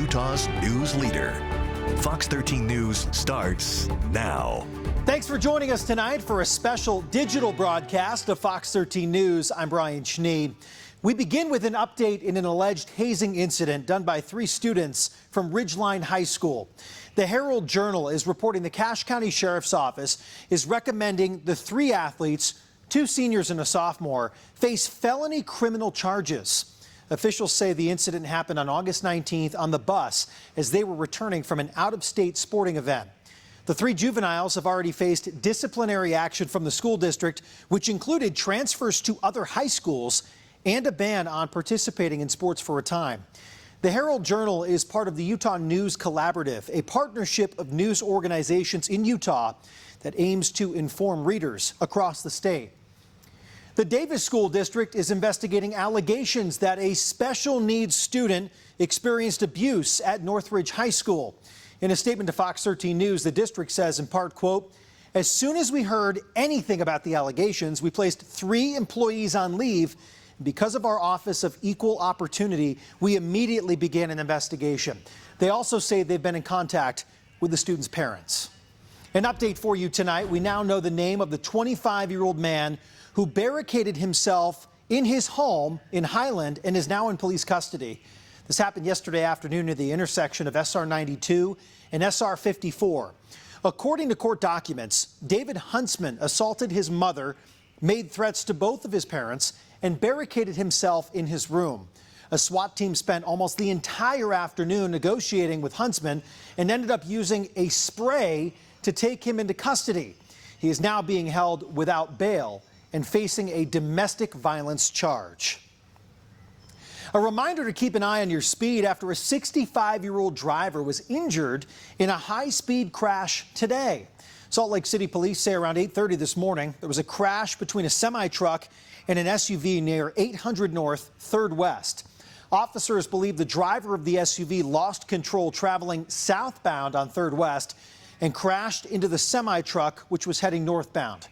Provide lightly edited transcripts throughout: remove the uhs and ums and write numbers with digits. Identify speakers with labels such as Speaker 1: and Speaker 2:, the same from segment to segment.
Speaker 1: Utah's news leader. Fox 13 News starts now.
Speaker 2: Thanks for joining us tonight for a special digital broadcast of Fox 13 News. I'm Brian Schnee. We begin with an update in an alleged hazing incident done by 3 students from Ridgeline High School. The Herald-Journal is reporting the Cache County Sheriff's Office is recommending the 3 athletes, 2 seniors and a sophomore, face felony criminal charges. Officials say the incident happened on August 19th on the bus as they were returning from an out-of-state sporting event. The 3 juveniles have already faced disciplinary action from the school district, which included transfers to other high schools and a ban on participating in sports for a time. The Herald-Journal is part of the Utah News Collaborative, a partnership of news organizations in Utah that aims to inform readers across the state. The Davis School District is investigating allegations that a special needs student experienced abuse at Northridge High School. In a statement to Fox 13 News, the district says in part, quote, "As soon as we heard anything about the allegations, we placed 3 employees on leave. Because of our Office of Equal Opportunity, we immediately began an investigation." They also say they've been in contact with the student's parents. An update for you tonight. We now know the name of the 25-year-old man who barricaded himself in his home in Highland and is now in police custody. This happened yesterday afternoon near the intersection of SR 92 and SR 54. According to court documents, David Huntsman assaulted his mother, made threats to both of his parents, and barricaded himself in his room. A SWAT team spent almost the entire afternoon negotiating with Huntsman and ended up using a spray to take him into custody. He is now being held without bail and facing a domestic violence charge. A reminder to keep an eye on your speed after a 65-year-old driver was injured in a high-speed crash today. Salt Lake City police say around 8:30 this morning, there was a crash between a semi-truck and an SUV near 800 North, 3rd West. Officers believe the driver of the SUV lost control traveling southbound on 3rd West and crashed into the semi-truck, which was heading northbound.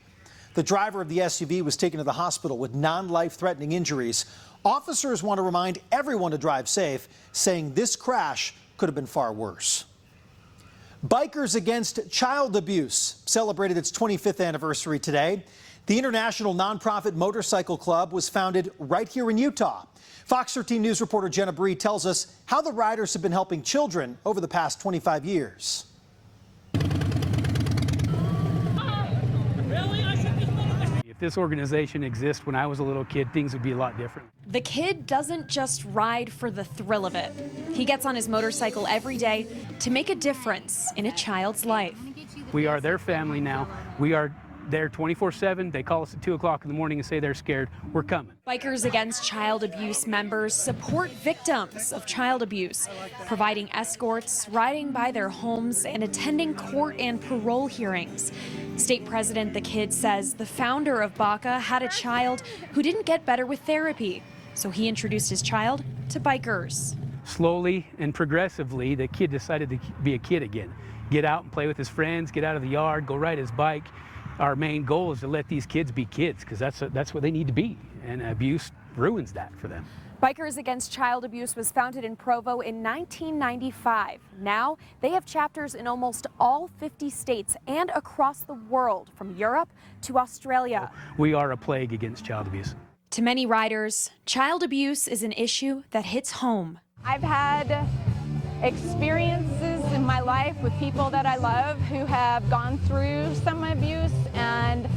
Speaker 2: The driver of the SUV was taken to the hospital with non-life-threatening injuries. Officers want to remind everyone to drive safe, saying this crash could have been far worse. Bikers Against Child Abuse celebrated its 25th anniversary today. The international nonprofit motorcycle club was founded right here in Utah. Fox 13 News reporter Jenna Bree tells us how the riders have been helping children over the past 25 years.
Speaker 3: If this organization exists when I was a little kid, things would be a lot different.
Speaker 4: The kid doesn't just ride for the thrill of it. He gets on his motorcycle every day to make a difference in a child's life.
Speaker 3: We are their family now. We are there 24/7. They call us at 2 o'clock in the morning and say they're scared. We're coming.
Speaker 4: Bikers Against Child Abuse members support victims of child abuse, providing escorts, riding by their homes, and attending court and parole hearings. State President The Kid says the founder of BACA had a child who didn't get better with therapy, so he introduced his child to bikers.
Speaker 3: Slowly and progressively, the kid decided to be a kid again. Get out and play with his friends, get out of the yard, go ride his bike. Our main goal is to let these kids be kids, because that's what they need to be, and abuse ruins that for them.
Speaker 4: Bikers Against Child Abuse was founded in Provo in 1995. Now they have chapters in almost all 50 states and across the world, from Europe to Australia.
Speaker 3: We are a plague against child abuse.
Speaker 4: To many riders, child abuse is an issue that hits home.
Speaker 5: I've had experiences in my life with people that I love who have gone through some abuse, and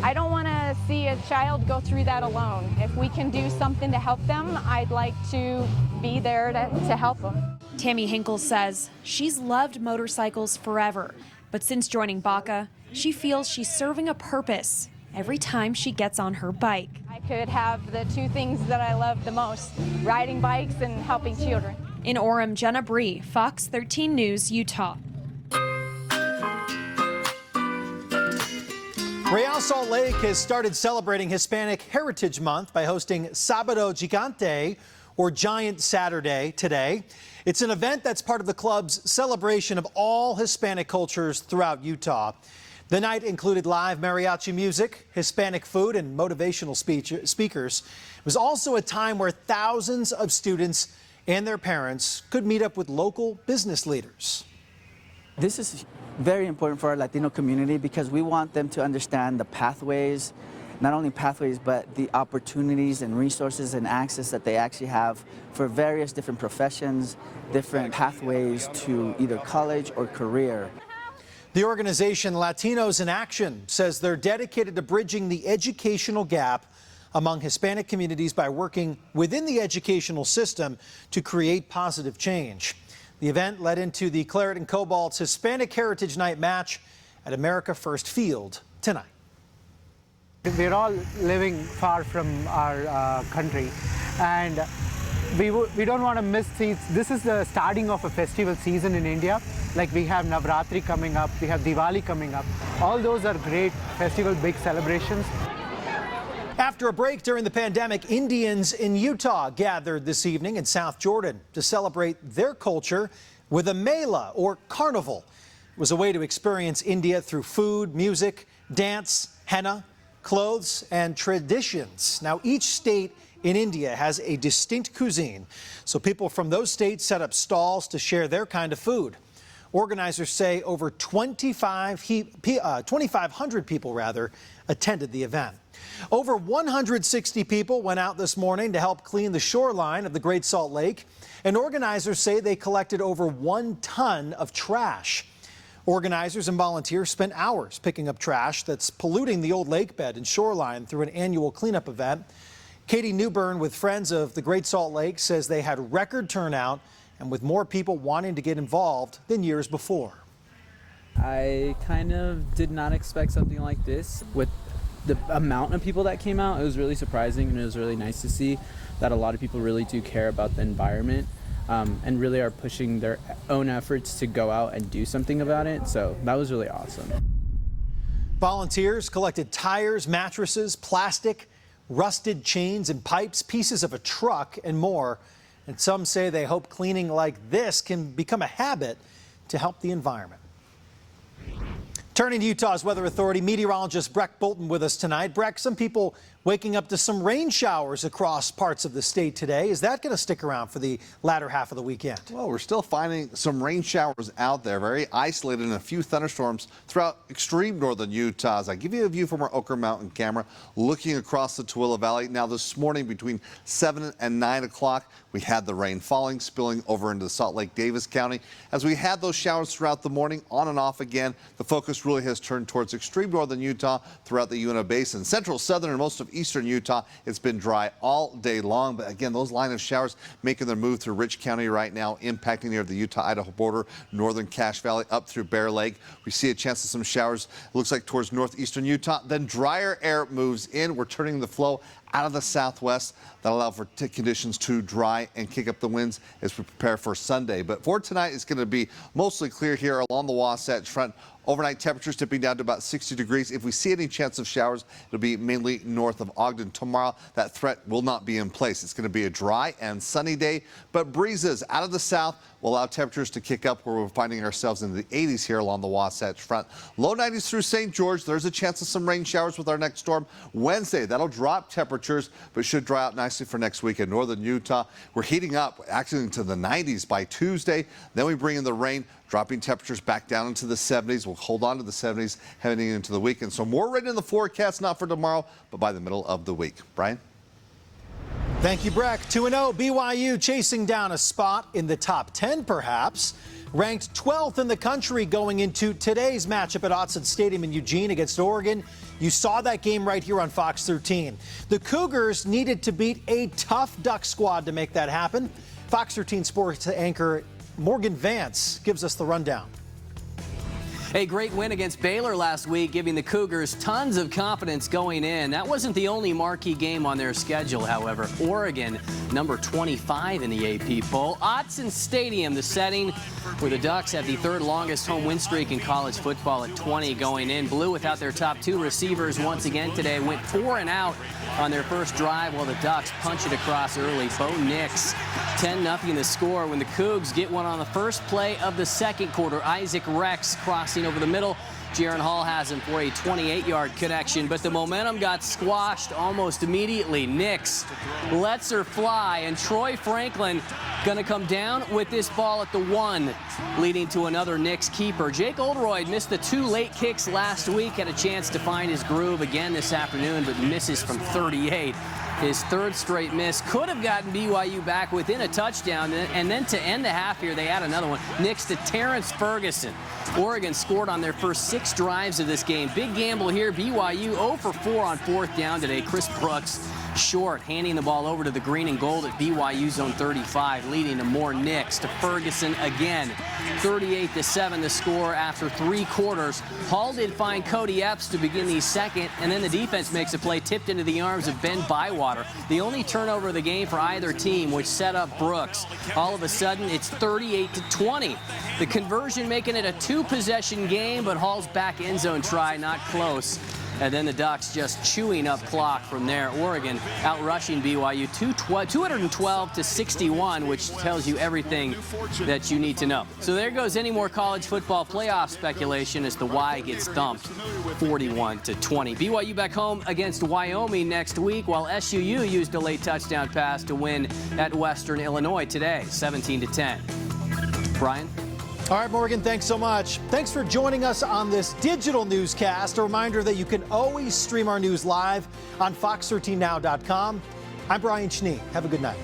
Speaker 5: I don't want to see a child go through that alone. If we can do something to help them, I'd like to be there to help them.
Speaker 4: Tammy Hinkle says she's loved motorcycles forever, but since joining BACA, she feels she's serving a purpose every time she gets on her bike.
Speaker 5: I could have the 2 things that I love the most, riding bikes and helping children.
Speaker 4: In Orem, Jenna Bree, Fox 13 News, Utah.
Speaker 2: Real Salt Lake has started celebrating Hispanic Heritage Month by hosting Sábado Gigante, or Giant Saturday, today. It's an event that's part of the club's celebration of all Hispanic cultures throughout Utah. The night included live mariachi music, Hispanic food, and motivational speakers. It was also a time where thousands of students and their parents could meet up with local business leaders.
Speaker 6: This is very important for our Latino community because we want them to understand the pathways, not only pathways, but the opportunities and resources and access that they actually have for various different professions, different pathways to either college or career.
Speaker 2: The organization Latinos in Action says they're dedicated to bridging the educational gap among Hispanic communities by working within the educational system to create positive change. The event led into the Claret and Cobalt's Hispanic Heritage Night match at America First Field tonight.
Speaker 7: We're all living far from our country, and we don't want to miss these. This is the starting of a festival season in India. Like we have Navratri coming up, we have Diwali coming up. All those are great festival, big celebrations.
Speaker 2: After a break during the pandemic, Indians in Utah gathered this evening in South Jordan to celebrate their culture with a mela or carnival. It was a way to experience India through food, music, dance, henna, clothes, and traditions. Now, each state in India has a distinct cuisine, so people from those states set up stalls to share their kind of food. Organizers say over 2,500 people attended the event. Over 160 people went out this morning to help clean the shoreline of the Great Salt Lake, and organizers say they collected over 1 ton of trash. Organizers and volunteers spent hours picking up trash that's polluting the old lake bed and shoreline through an annual cleanup event. Katie Newbern with Friends of the Great Salt Lake says they had record turnout and with more people wanting to get involved than years before.
Speaker 8: I kind of did not expect something like this. With the amount of people that came out, it was really surprising, and it was really nice to see that a lot of people really do care about the environment and really are pushing their own efforts to go out and do something about it. So that was really awesome.
Speaker 2: Volunteers collected tires, mattresses, plastic, rusted chains and pipes, pieces of a truck, and more. And some say they hope cleaning like this can become a habit to help the environment. Turning to Utah's Weather Authority, meteorologist Breck Bolton with us tonight. Breck, some people waking up to some rain showers across parts of the state today. Is that going to stick around for the latter half of the weekend?
Speaker 9: Well, we're still finding some rain showers out there, very isolated, and a few thunderstorms throughout extreme northern Utah. As I give you a view from our Oquirrh Mountain camera, looking across the Tooele Valley. Now, this morning between 7 and 9 o'clock, we had the rain falling, spilling over into Salt Lake Davis County. As we had those showers throughout the morning, on and off again, the focus really has turned towards extreme northern Utah throughout the Uinta Basin. Central, southern, and most of eastern Utah, it's been dry all day long. But again, those line of showers making their move through Rich County right now, impacting near the Utah-Idaho border, northern Cache Valley, up through Bear Lake. We see a chance of some showers, it looks like towards northeastern Utah. Then drier air moves in. We're turning the flow out of the southwest. That'll allow for conditions to dry and kick up the winds as we prepare for Sunday. But for tonight, it's going to be mostly clear here along the Wasatch Front. Overnight temperatures dipping down to about 60 degrees. If we see any chance of showers, it'll be mainly north of Ogden. Tomorrow, that threat will not be in place. It's going to be a dry and sunny day, but breezes out of the south will allow temperatures to kick up where we're finding ourselves in the 80s here along the Wasatch Front. Low 90s through St. George. There's a chance of some rain showers with our next storm Wednesday. That'll drop temperatures, but should dry out nicely for next week in northern Utah. We're heating up actually into the 90s by Tuesday. Then we bring in the rain, dropping temperatures back down into the 70s. We'll hold on to the 70s heading into the weekend. So more rain in the forecast, not for tomorrow, but by the middle of the week. Brian?
Speaker 2: Thank you, Breck. 2-0, BYU chasing down a spot in the top 10, perhaps. Ranked 12th in the country going into today's matchup at Autzen Stadium in Eugene against Oregon. You saw that game right here on Fox 13. The Cougars needed to beat a tough Duck squad to make that happen. Fox 13 sports anchor Morgan Vance gives us the rundown.
Speaker 10: A great win against Baylor last week, giving the Cougars tons of confidence going in. That wasn't the only marquee game on their schedule, however. Oregon, number 25 in the AP poll. Autzen Stadium, the setting where the Ducks have the third longest home win streak in college football at 20 going in. Blue, without their top two receivers once again today, went 4 and out on their first drive while the Ducks punch it across early. Bo Nix, 10-0 the score when the Cougs get one on the first play of the second quarter. Isaac Rex crossing crossing over the middle. Jaron Hall has him for a 28-yard connection, but the momentum got squashed almost immediately. Nix lets her fly, and Troy Franklin going to come down with this ball at the 1, leading to another Nix keeper. Jake Oldroyd missed the 2 late kicks last week, had a chance to find his groove again this afternoon, but misses from 38. His 3rd straight miss could have gotten BYU back within a touchdown, and then to end the half here, they add another one. Nix to Terrence Ferguson. Oregon scored on their first 6 drives of this game. Big gamble here. BYU 0 for 4 on 4th down today. Chris Brooks short, handing the ball over to the green and gold at BYU's own 35, leading to more Nix. To Ferguson again. 38-7 the score after 3 quarters. Hall did find Cody Epps to begin the second, and then the defense makes a play tipped into the arms of Ben Bywater. The only turnover of the game for either team, which set up Brooks. All of a sudden, it's 38-20. The conversion making it a 2-possession game, but Hall's back end zone try not close. And then the Ducks just chewing up clock from there. Oregon outrushing BYU 212-61, which tells you everything that you need to know. So there goes any more college football playoff speculation as the Y gets thumped 41-20. BYU back home against Wyoming next week, while SUU used a late touchdown pass to win at Western Illinois today, 17-10. Brian?
Speaker 2: All right, Morgan, thanks so much. Thanks for joining us on this digital newscast. A reminder that you can always stream our news live on fox13now.com. I'm Brian Schnee. Have a good night.